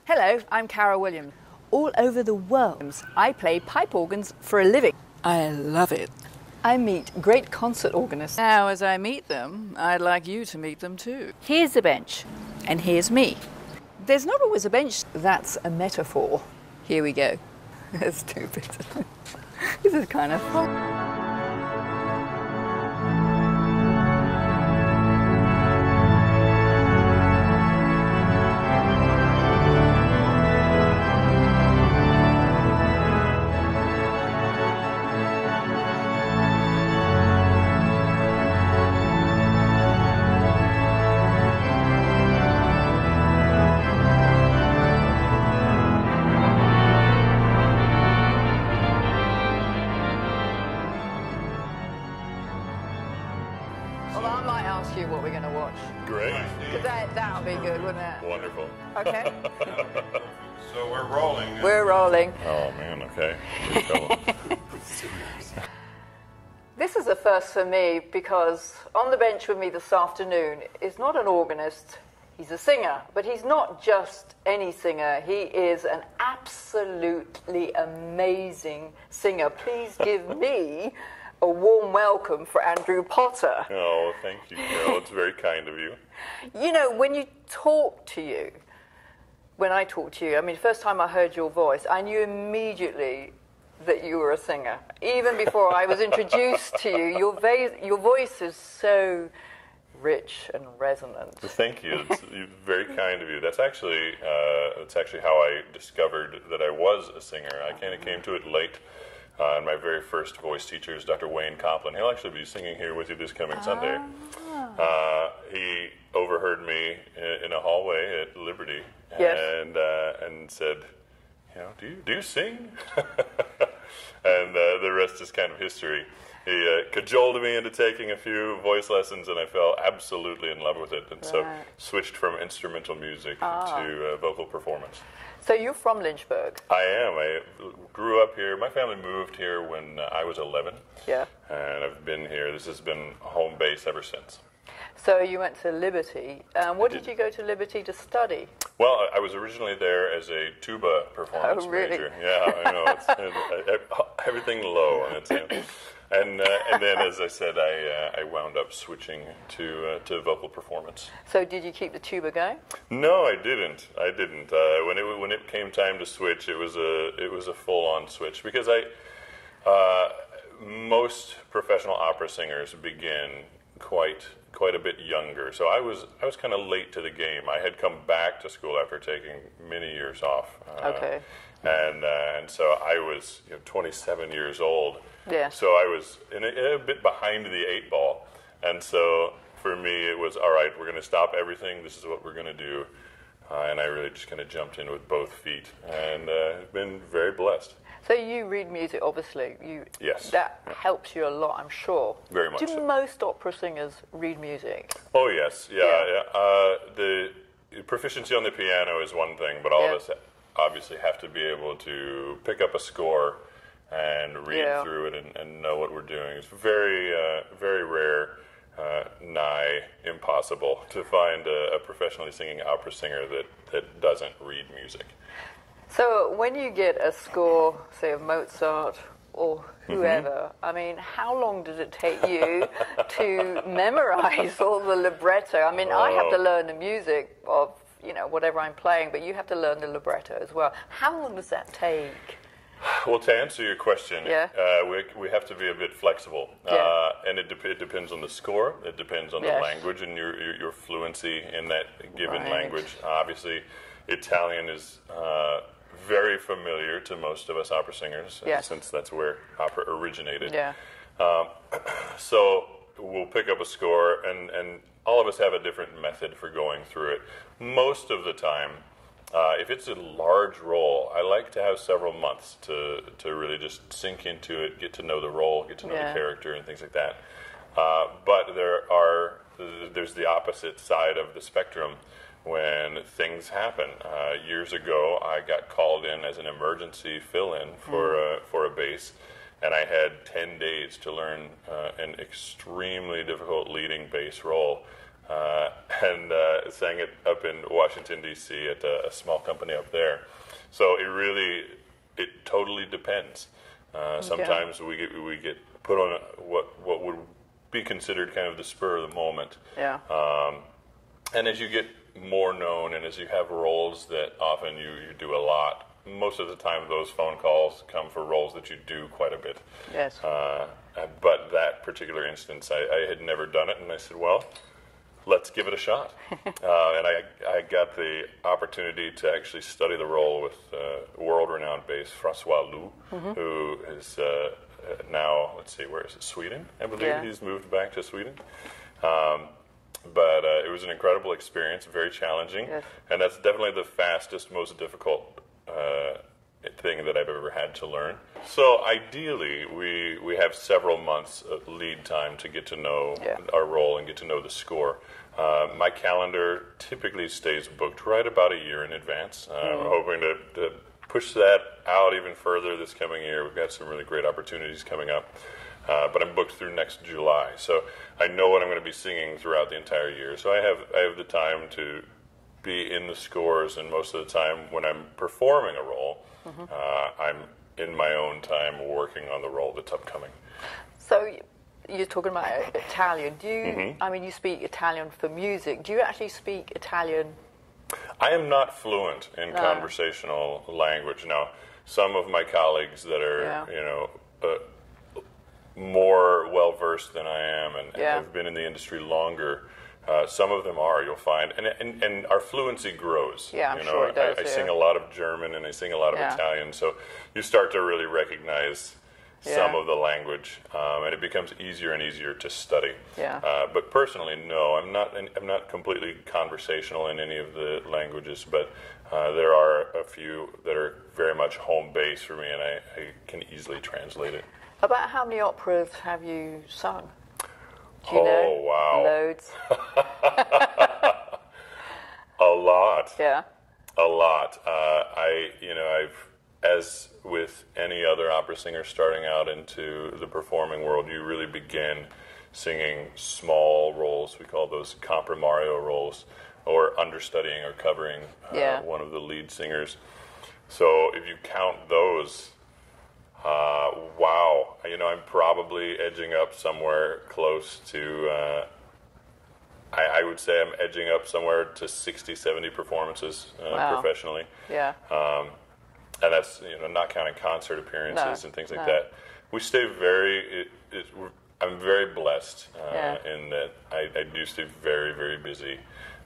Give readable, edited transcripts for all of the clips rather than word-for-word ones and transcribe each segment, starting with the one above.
Hello, I'm Cara Williams. All over the world, I play pipe organs for a living. I love it. I meet great concert organists. Now, as I meet them, I'd like you to meet them too. Here's the bench, and here's me. There's not always a bench that's a metaphor. Here we go. That's stupid. This is kind of fun. Well, I might ask you what we're going to watch. Great. Because that would be good, wouldn't it? Wonderful. Okay. So we're rolling. We're rolling. Oh, man, okay. Here we go. This is a first for me because on the bench with me this afternoon is not an organist, he's a singer. But he's not just any singer, he is an absolutely amazing singer. Please give me a warm welcome for Andrew Potter. Oh, thank you, Carol. It's very kind of you. You know, when I talk to you, I mean, the first time I heard your voice, I knew immediately that you were a singer. Even before I was introduced to you, your voice is so rich and resonant. Thank you. It's very kind of you. That's actually how I discovered that I was a singer. I kind of came to it late. And my very first voice teacher is Dr. Wayne Coplin. He'll actually be singing here with you this coming Sunday. He overheard me in a hallway at Liberty, yes. and said, "You know, do you sing?" And the rest is kind of history. He cajoled me into taking a few voice lessons, and I fell absolutely in love with it, and so switched from instrumental music to vocal performance. So you're from Lynchburg? I am. I grew up here. My family moved here when I was 11. Yeah. And I've been here. This has been home base ever since. So you went to Liberty. What did you go to Liberty to study? Well, I was originally there as a tuba performance major. Yeah, I know. It's everything low on its end. And then, as I said, I wound up switching to vocal performance. So did you keep the tuba going? No, I didn't. When it came time to switch, it was a full-on switch because most professional opera singers begin quite a bit younger. So I was kind of late to the game. I had come back to school after taking many years off. Okay. And so I was 27 years old. Yeah. So I was a bit behind the 8 ball. And so for me, it was, all right, we're going to stop everything. This is what we're going to do. And I really just kind of jumped in with both feet and been very blessed. So you read music, obviously. Yes. That helps you a lot, I'm sure. Very much Do so. most opera singers read music? Oh, yes. Yeah. The proficiency on the piano is one thing, but all of us obviously have to be able to pick up a score and read through it and know what we're doing. It's very, very rare, nigh impossible to find a professionally singing opera singer that doesn't read music. So when you get a score, say of Mozart or whoever, I mean, how long does it take you to memorize all the libretto? I mean, I have to learn the music of, whatever I'm playing, but you have to learn the libretto as well. How long does that take? Well, to answer your question, we have to be a bit flexible, and it depends on the score. It depends on the language and your fluency in that given language. Obviously, Italian is very familiar to most of us opera singers, since that's where opera originated. Yeah. So we'll pick up a score, and all of us have a different method for going through it. Most of the time, if it's a large role, I like to have several months to really just sink into it, get to know the role, get to know the character, and things like that. But there's the opposite side of the spectrum when things happen. Years ago, I got called in as an emergency fill-in for a bass, and I had 10 days to learn an extremely difficult leading bass role. and sang it up in Washington, D.C. at a small company up there. So it totally depends. Sometimes we get put on what would be considered kind of the spur of the moment. Yeah. And as you get more known and as you have roles that often you do a lot, most of the time those phone calls come for roles that you do quite a bit. Yes. But that particular instance, I had never done it, and I said, well, let's give it a shot. And I got the opportunity to actually study the role with world-renowned bass Francois Lou, who is now, let's see, where is it? Sweden, I believe. He's moved back to Sweden. But it was an incredible experience, very challenging, and that's definitely the fastest, most difficult thing that I've ever had to learn. So ideally, we have several months of lead time to get to know our role and get to know the score. My calendar typically stays booked right about a year in advance. I'm hoping to push that out even further this coming year. We've got some really great opportunities coming up. But I'm booked through next July, so I know what I'm going to be singing throughout the entire year. So I have the time to be in the scores, and most of the time when I'm performing a role, I'm in my own time working on the role that's upcoming. So you're talking about Italian. Do you? I mean, you speak Italian for music. Do you actually speak Italian? I am not fluent in conversational language. Now, some of my colleagues that are, more well-versed than I am and have been in the industry longer, some of them are, you'll find. And our fluency grows. Yeah, I'm sure it does. I sing a lot of German and I sing a lot of Italian, so you start to really recognize some of the language, and it becomes easier and easier to study. Yeah. But personally, no, I'm not completely conversational in any of the languages, but there are a few that are very much home base for me, and I can easily translate it. About how many operas have you sung? Do you know? Wow. Loads. A lot. Yeah. A lot. I've, as with any other opera singer starting out into the performing world, you really begin singing small roles. We call those comprimario roles, or understudying or covering one of the lead singers. So if you count those, wow, I'm probably edging up somewhere close to, I would say I'm edging up somewhere to 60, 70 performances professionally. Yeah. And that's, not counting concert appearances and things like that. We stay I'm very blessed in that I do stay very, very busy.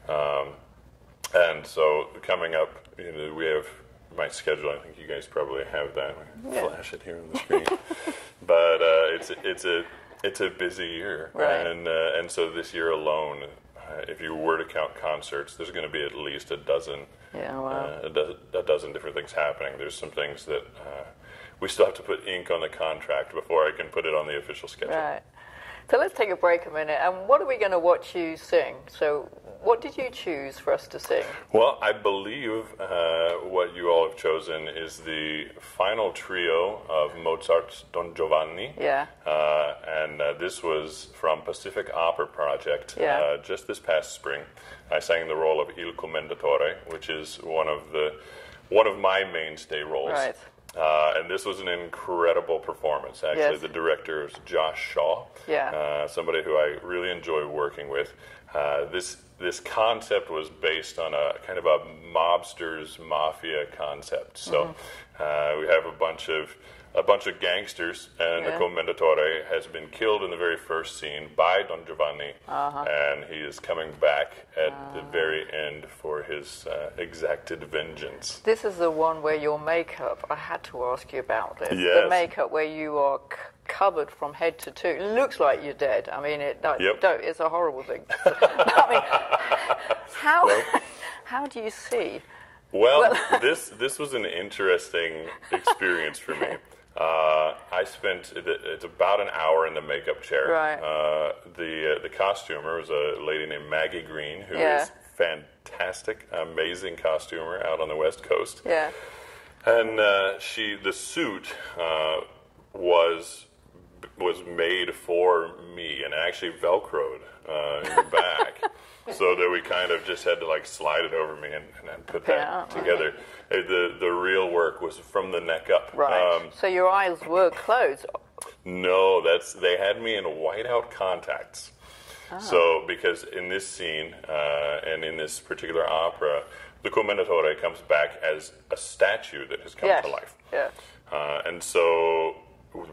And so coming up, we have my schedule. I think you guys probably have that. Flash it here on the screen. But it's a busy year, right. And so this year alone, if you were to count concerts, there's going to be at least a dozen. Yeah, wow. A dozen different things happening. There's some things that we still have to put ink on the contract before I can put it on the official schedule. Right. So let's take a break a minute. And what are we going to watch you sing? So what did you choose for us to sing? Well, I believe what you all have chosen is the final trio of Mozart's Don Giovanni. Yeah. And this was from Pacific Opera Project just this past spring. I sang the role of Il Commendatore, which is one of my mainstay roles. Right. And this was an incredible performance. Actually, the director is Josh Shaw, somebody who I really enjoy working with. This concept was based on a kind of a mobster's mafia concept. So we have a bunch of gangsters, and the Commendatore has been killed in the very first scene by Don Giovanni, and he is coming back at the very end for his exacted vengeance. This is the one where your makeup, I had to ask you about this. Yes. The makeup where you are covered from head to toe. It looks like you're dead. I mean, it's a horrible thing. I mean, how do you see? Well, this was an interesting experience for me. I spent it's about an hour in the makeup chair. Right. The costumer was a lady named Maggie Green, who is fantastic, amazing costumer out on the West Coast. Yeah. And the suit was made for me and actually Velcroed in the back, so that we kind of just had to like slide it over me and put that together. The real work was from the neck up. Right. So your eyes were closed. No, they had me in whiteout contacts. So, because in this scene, and in this particular opera, the Commendatore comes back as a statue that has come to life. Yeah. And so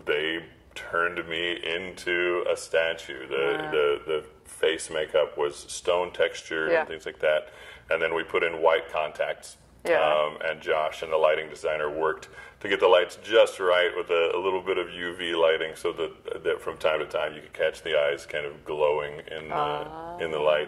they turned me into a statue. The face makeup was stone textured and things like that. And then we put in white contacts. And Josh and the lighting designer worked to get the lights just right with a little bit of UV lighting, so that from time to time you could catch the eyes kind of glowing in the light.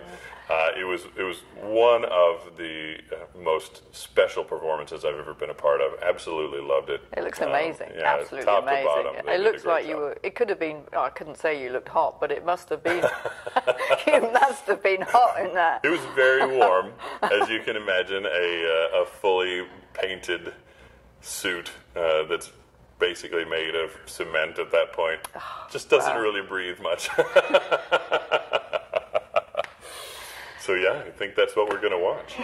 It was one of the most special performances I've ever been a part of. Absolutely loved it. It looks amazing. Absolutely top amazing. To bottom, it looks like you were. It could have been. Oh, I couldn't say you looked hot, but it must have been. You must have been hot in that. It was very warm, as you can imagine. A fully painted suit that's basically made of cement at that point. Just doesn't really breathe much. So yeah, I think that's what we're going to watch.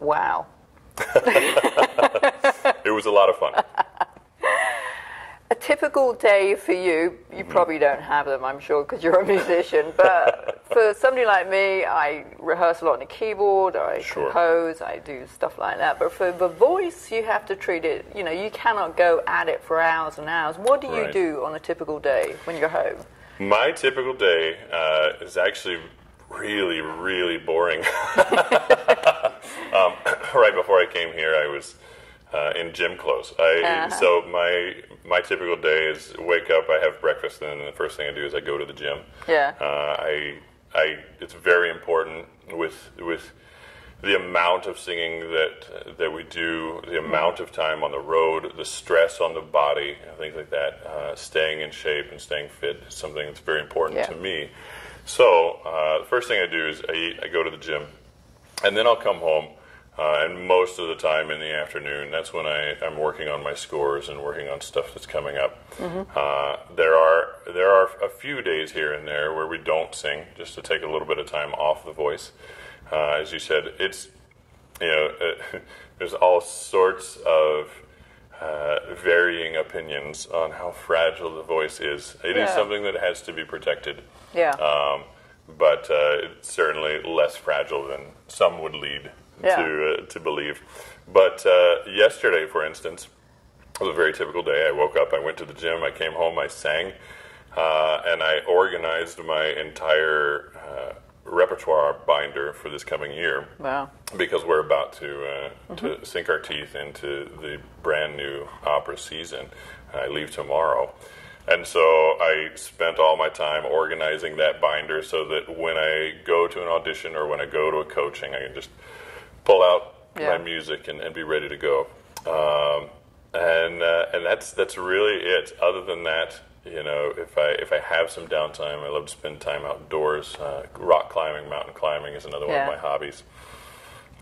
Wow. It was a lot of fun. A typical day for you, you probably don't have them, I'm sure, because you're a musician, but for somebody like me, I rehearse a lot on the keyboard, I compose, I do stuff like that, but for the voice, you have to treat it, you know, you cannot go at it for hours and hours. What do you do on a typical day when you're home? My typical day is actually really, really boring. Right before I came here, I was in gym clothes. So my typical day is wake up, I have breakfast, and then the first thing I do is I go to the gym. Yeah. It's very important with the amount of singing that we do, the amount of time on the road, the stress on the body, things like that. Staying in shape and staying fit is something that's very important to me. So the first thing I do is I go to the gym, and then I'll come home. And most of the time in the afternoon, that's when I'm working on my scores and working on stuff that's coming up. There are a few days here and there where we don't sing, just to take a little bit of time off the voice. As you said, it's there's all sorts of varying opinions on how fragile the voice is. It is something that has to be protected. Yeah. But it's certainly less fragile than some would lead to believe. But yesterday, for instance, was a very typical day. I woke up, I went to the gym, I came home, I sang, and I organized my entire repertoire binder for this coming year. Wow. Because we're about to sink our teeth into the brand new opera season. I leave tomorrow. And so I spent all my time organizing that binder so that when I go to an audition or when I go to a coaching, I can just pull out my music and be ready to go. And that's really it. Other than that, you know, if I have some downtime, I love to spend time outdoors. Rock climbing, mountain climbing is another one of my hobbies.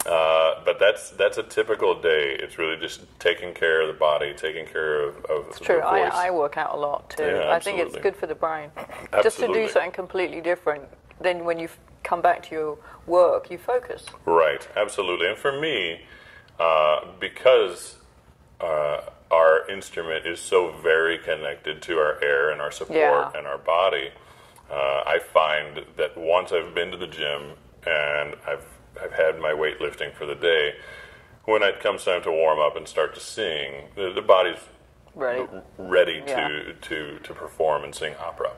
But that's a typical day. It's really just taking care of the body, taking care of It's the true. voice. I work out a lot too. Yeah, I think it's good for the brain. Absolutely. Just to do something completely different. Then when you come back to your work, you focus. Right, absolutely. And for me, because our instrument is so very connected to our air and our support and our body, I find that once I've been to the gym and I've had my weightlifting for the day, when it comes time to warm up and start to sing, the body's ready to perform and sing opera,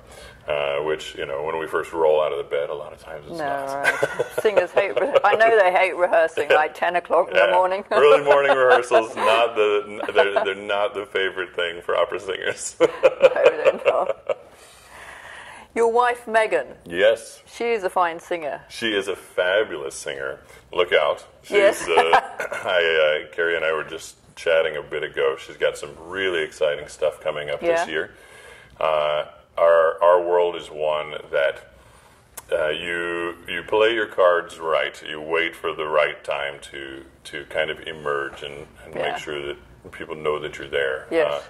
which, you know, when we first roll out of the bed, a lot of times it's not. Right. Singers hate. I know they hate rehearsing, like 10 o'clock in the morning. Early morning rehearsals, they're not the favorite thing for opera singers. No, they're not. Your wife, Megan. Yes. She is a fine singer. She is a fabulous singer. Look out. Yes. Carrie and I were just chatting a bit ago. She's got some really exciting stuff coming up this year. Our world is one that you play your cards right. You wait for the right time to kind of emerge and make sure that people know that you're there. Yes.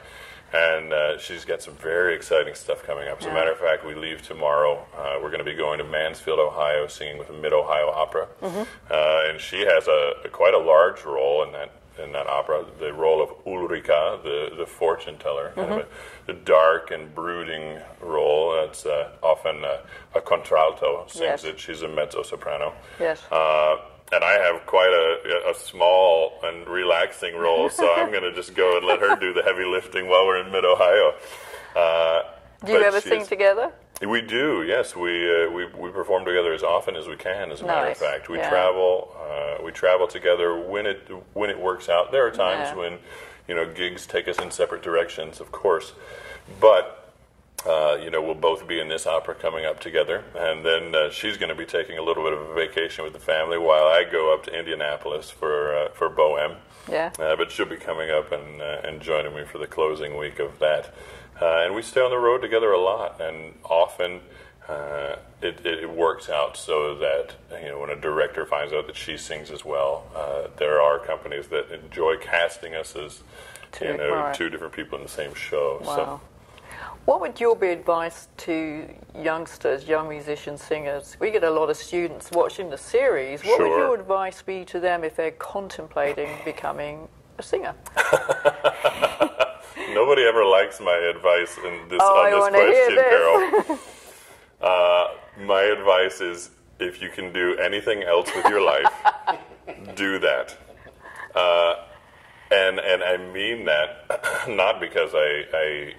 And she's got some very exciting stuff coming up. As a matter of fact, we leave tomorrow. We're going to be going to Mansfield, Ohio, singing with the Mid-Ohio Opera. And she has quite a large role in that opera, the role of Ulrika, the fortune teller, kind of a dark and brooding role. It's often a contralto sings it. She's a mezzo-soprano. Yes. And I have quite a small and relaxing role, so I'm going to just go and let her do the heavy lifting while we're in Mid-Ohio. Do you ever sing together? We do, yes. We perform together as often as we can. As a matter of fact, we travel. We travel together when it works out. There are times when, you know, gigs take us in separate directions, of course, but. You know, we'll both be in this opera coming up together, and then she's going to be taking a little bit of a vacation with the family while I go up to Indianapolis for Bohème. Yeah. But she'll be coming up and joining me for the closing week of that. And we stay on the road together a lot, and often it works out so that, you know, when a director finds out that she sings as well, there are companies that enjoy casting us as two different people in the same show. Wow. So. What would your be advice to youngsters, young musicians, singers? We get a lot of students watching the series. What would your advice be to them if they're contemplating becoming a singer? Nobody ever likes my advice on this question, Carol. My advice is, if you can do anything else with your life, do that. And I mean that not because I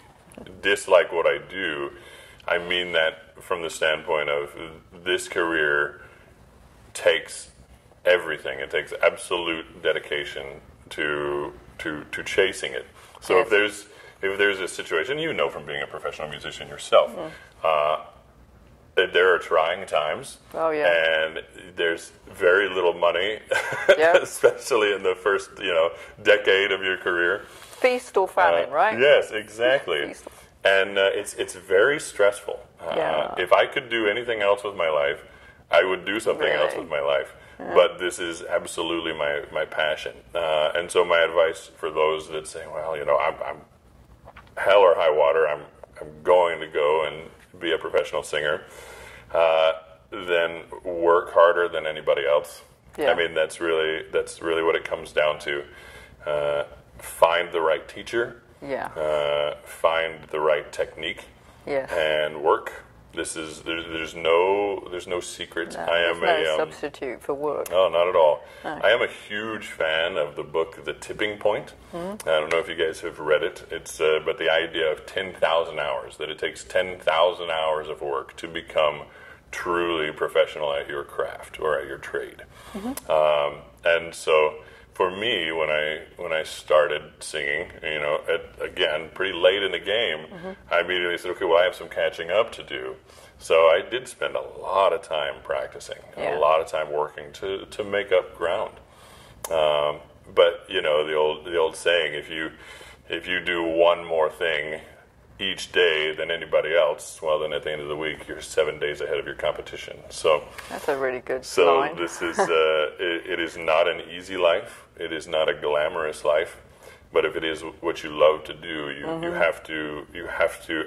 dislike what I do. I mean that from the standpoint of this career takes everything. It takes absolute dedication to chasing it. So if there's a situation, you know from being a professional musician yourself, there are trying times, and there's very little money, especially in the first decade of your career. Feast or famine, right? Yes, exactly. And it's very stressful. If I could do anything else with my life, I would do something else with my life. But this is absolutely my passion. And so my advice for those that say, well, I'm hell or high water, I'm going to go and be a professional singer, then work harder than anybody else. I mean, that's really what it comes down to. find the right teacher, Yeah. find the right technique, Yes. and work. There's no secret. No, I am there's no a substitute for work. Oh, not at all. No. I am a huge fan of the book The Tipping Point. I don't know if you guys have read it. It's but the idea of 10,000 hours, that it takes 10,000 hours of work to become truly professional at your craft or at your trade. And so for me, when I started singing, you know, again, pretty late in the game, I immediately said, okay, well, I have some catching up to do. So I did spend a lot of time practicing, Yeah. a lot of time working to make up ground. But you know, the old saying, if you do one more thing each day than anybody else, well, then at the end of the week, you're 7 days ahead of your competition. So That's a really good so line. this is it is not an easy life. It is not a glamorous life. But if it is what you love to do, you have to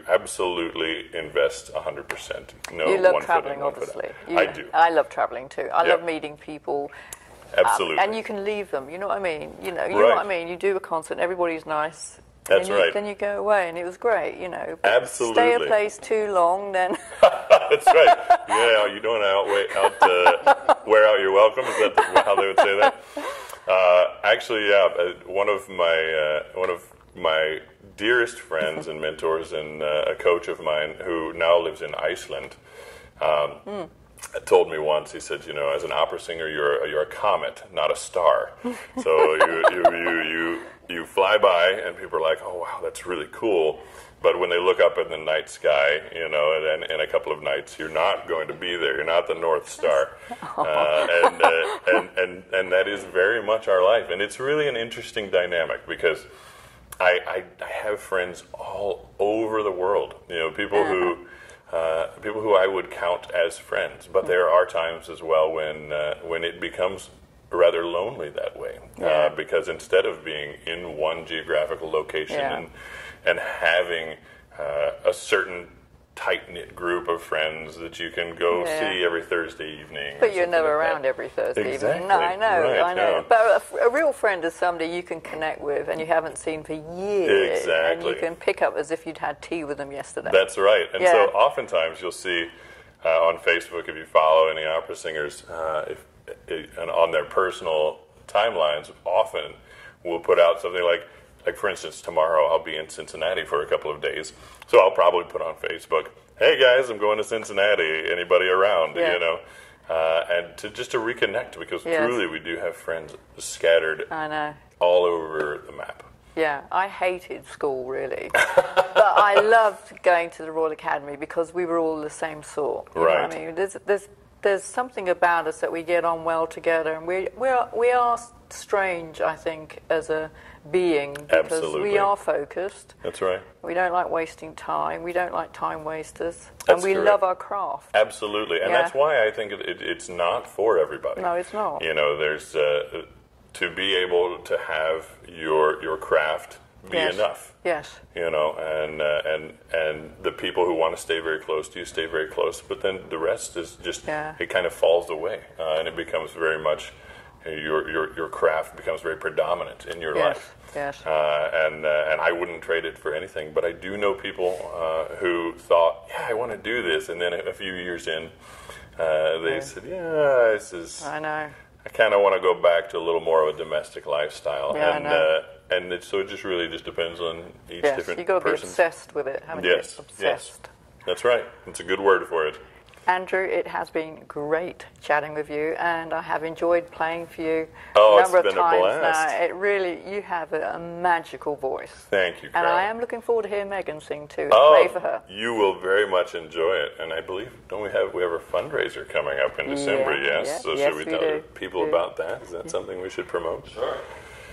absolutely invest 100%. No, You love one foot in, traveling, one foot obviously. out. I do. I love traveling too. I Yeah. love meeting people. Absolutely. And you can leave them. You know what I mean? You know what I mean? You do a concert, and everybody's nice. That's then right. Then you go away, and it was great. You know. But Absolutely. Stay a place too long, then. That's right. Yeah, you don't wear out your welcome. Is that how they would say that? Actually, yeah. One of my dearest friends and mentors, and a coach of mine who now lives in Iceland, told me once. He said, you know, as an opera singer, you're a comet, not a star. So you fly by, and people are like, oh wow, that's really cool. But when they look up in the night sky, you know, and then in a couple of nights, you're not going to be there. You're not the North Star, and that is very much our life. And it's really an interesting dynamic because I have friends all over the world. You know, people who I would count as friends. But there are times as well when it becomes rather lonely that way, because instead of being in one geographical location and having a certain tight-knit group of friends that you can go see every Thursday evening. But you're never around every Thursday Exactly. evening. No, I know, Right, I know. yeah. But a real friend is somebody you can connect with and you haven't seen for years. Exactly. And you can pick up as if you'd had tea with them yesterday. That's right. And Yeah. so oftentimes you'll see on Facebook, if you follow any opera singers, and on their personal timelines, often will put out something like for instance, tomorrow I'll be in Cincinnati for a couple of days. So I'll probably put on Facebook, hey guys, I'm going to Cincinnati. Anybody around? Yeah. You know? And to reconnect, because truly we do have friends scattered I know. all over the map. Yeah, I hated school really, but I loved going to the Royal Academy because we were all the same sort. You know what I mean, there's something about us that we get on well together, and we are strange, I think, as a being, because Absolutely. we are focused. That's right. We don't like wasting time. We don't like time wasters, That's and we correct. love our craft. Absolutely, and Yeah. that's why I think it's not for everybody. No, it's not. You know, there's to be able to have your craft be Yes. enough. Yes. You know, and the people who want to stay very close to you stay very close, but then the rest is just it kind of falls away, and it becomes very much your craft becomes very predominant in your life. Yes. And I wouldn't trade it for anything. But I do know people who thought, yeah, I want to do this, and then a few years in, they said, yeah, this is. I know. I kind of want to go back to a little more of a domestic lifestyle, Yeah, and I know. so it just really just depends on each Yes, different you've got to be person. obsessed with it, haven't Yes, you? yes. Obsessed. That's right. It's a good word for it. Andrew, it has been great chatting with you, and I have enjoyed playing for you Oh, a it's number of been a times blast. now. It really, you have a magical voice. Thank you, And Carol. I am looking forward to hearing Megan sing too, and Oh, play for her. you will very much enjoy it, and I believe we have a fundraiser coming up in December? Yes. yeah. So Yes, should we we tell do. people about that? Is that something we should promote? Sure.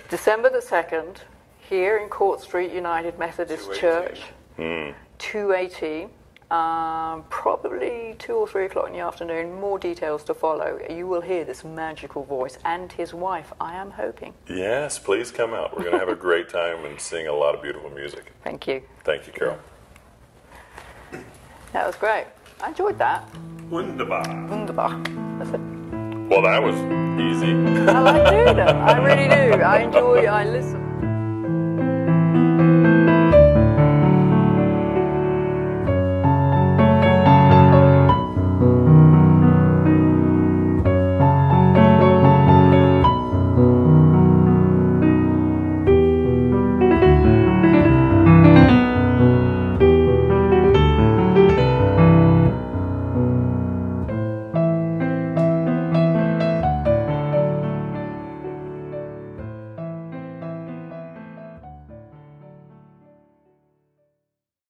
December the 2nd, here in Court Street United Methodist 218. Church, 280. Probably 2 or 3 o'clock in the afternoon. More details to follow. You will hear this magical voice and his wife, I am hoping. Yes, please come out. We're going to have a great time and sing a lot of beautiful music. Thank you. Thank you, Carol. That was great. I enjoyed that. Wunderbar. Wunderbar. That's it. Well, that was easy. I do that. I really do. I listen.